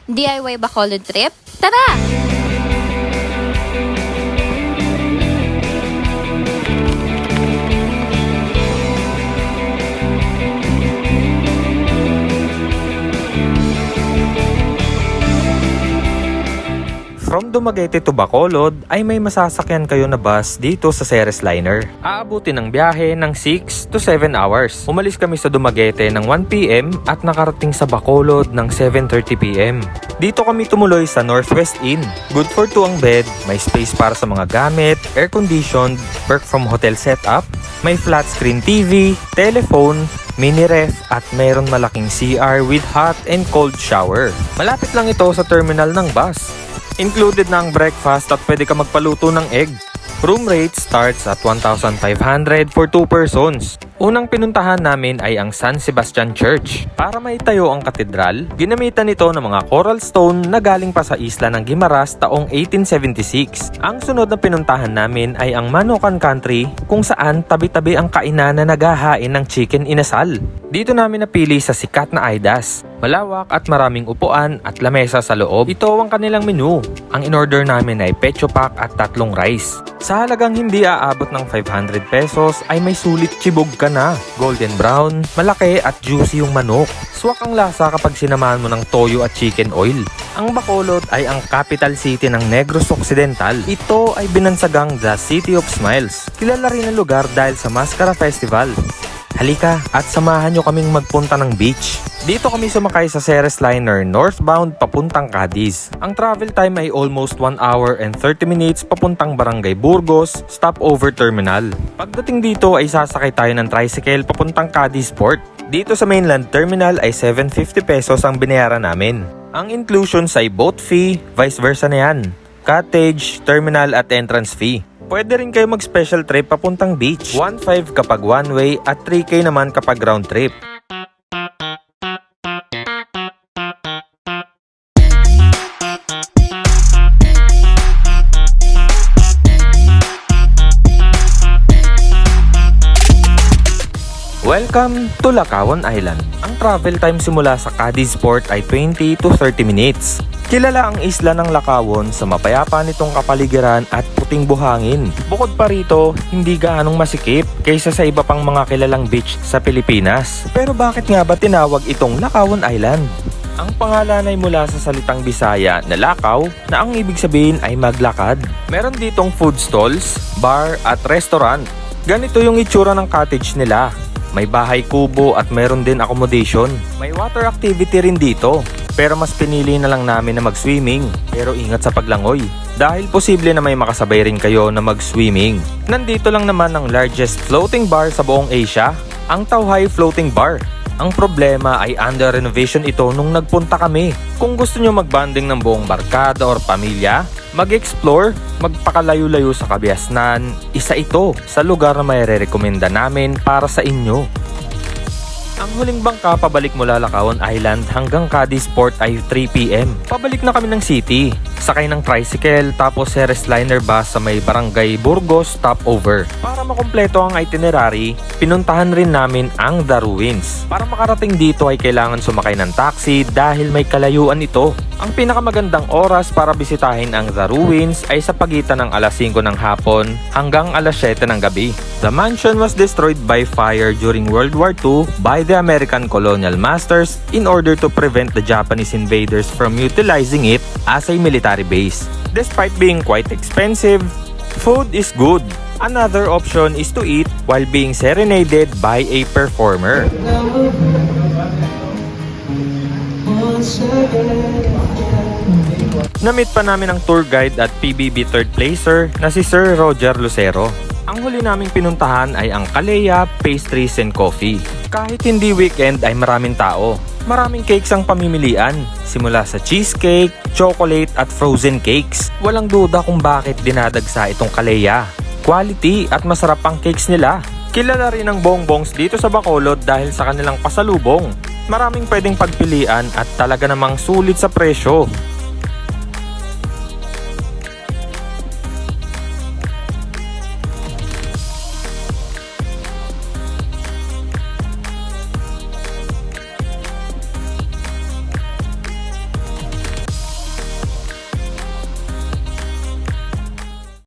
DIY Bacolod trip? Tara! From Dumaguete to Bacolod ay may masasakyan kayo na bus dito sa Ceres Liner. Aabutin ang biyahe ng 6 to 7 hours. Umalis kami sa Dumaguete ng 1 PM at nakarating sa Bacolod ng 7:30 PM. Dito kami tumuloy sa Northwest Inn. Good for 2 ang bed, may space para sa mga gamit, air-conditioned, work from hotel setup, may flat screen TV, telephone, mini ref at mayroon malaking CR with hot and cold shower. Malapit lang ito sa terminal ng bus. Included na ang breakfast at pwede ka magpaluto ng egg. Room rate starts at 1,500 for 2 persons. Unang pinuntahan namin ay ang San Sebastian Church. Para maitayo ang katedral, ginamitan ito ng mga coral stone na galing pa sa isla ng Guimaras taong 1876. Ang sunod na pinuntahan namin ay ang Manokan Country kung saan tabi-tabi ang kainan na naghahain ng chicken inasal. Dito namin napili sa sikat na Aidas. Malawak at maraming upuan at lamesa sa loob. Ito ang kanilang menu. Ang in-order namin ay pecho pack at 3 rice. Sa halagang hindi aabot ng 500 pesos ay may sulit chibog ka na. Golden brown, malaki at juicy yung manok. Swak ang lasa kapag sinamahan mo ng toyo at chicken oil. Ang Bacolod ay ang capital city ng Negros Occidental. Ito ay binansagang the City of Smiles. Kilala rin ang lugar dahil sa Mascara Festival. Halika at samahan nyo kaming magpunta ng beach. Dito kami sumakay sa Ceres Liner northbound papuntang Cadiz. Ang travel time ay almost 1 hour and 30 minutes papuntang Barangay Burgos, stopover terminal. Pagdating dito ay sasakay tayo ng tricycle papuntang Cadiz Port. Dito sa mainland terminal ay 750 pesos ang binayaran namin. Ang inclusions ay boat fee, vice versa na yan. Cottage, terminal at entrance fee. Pwede rin kayo mag-special trip papuntang beach. 1,500 kapag one way at 3K naman kapag round trip. Welcome to Lacawan Island. Ang travel time simula sa Cadiz Port ay 20 to 30 minutes. Kilala ang isla ng Lacawan sa mapayapa nitong kapaligiran at puting buhangin. Bukod pa rito, hindi gaanong masikip kaysa sa iba pang mga kilalang beach sa Pilipinas. Pero bakit nga ba tinawag itong Lacawan Island? Ang pangalan ay mula sa salitang Bisaya na lakaw na ang ibig sabihin ay maglakad. Meron ditong food stalls, bar at restaurant. Ganito yung itsura ng cottage nila. May bahay kubo at meron din accommodation. May water activity rin dito. Pero mas pinili na lang namin na mag-swimming. Pero ingat sa paglangoy. Dahil posible na may makasabay rin kayo na mag-swimming. Nandito lang naman ang largest floating bar sa buong Asia, ang Tauhai Floating Bar. Ang problema ay under renovation ito nung nagpunta kami. Kung gusto nyo magbanding ng buong barkada or pamilya, mag-explore, magpakalayo-layo sa Kabiasnan, isa ito sa lugar na may re-recommenda namin para sa inyo. Ang huling bangka pabalik mula Lacawan Island hanggang Cadiz Port ay 3 PM. Pabalik na kami ng city. Sakay ng tricycle tapos Ceres Liner bus sa may Barangay Burgos stopover. Para makumpleto ang itinerary, pinuntahan rin namin ang The Ruins. Para makarating dito ay kailangan sumakay ng taxi dahil may kalayuan ito. Ang pinakamagandang oras para bisitahin ang The Ruins ay sa pagitan ng alas 5 ng hapon hanggang alas 7 ng gabi. The mansion was destroyed by fire during World War II by the American colonial masters in order to prevent the Japanese invaders from utilizing it as a military base. Despite being quite expensive, food is good. Another option is to eat while being serenaded by a performer. Namit pa namin ang tour guide at PBB third placer na si Sir Roger Lucero. Ang huli naming pinuntahan ay ang Kalea Pastries and Coffee. Kahit hindi weekend ay maraming tao. Maraming cakes ang pamimilian, simula sa cheesecake, chocolate at frozen cakes. Walang duda kung bakit dinadagsa itong Kalea. Quality at masarap ang cakes nila. Kilala rin ang bongbongs dito sa Bacolod dahil sa kanilang pasalubong. Maraming pwedeng pagpilian at talaga namang sulit sa presyo.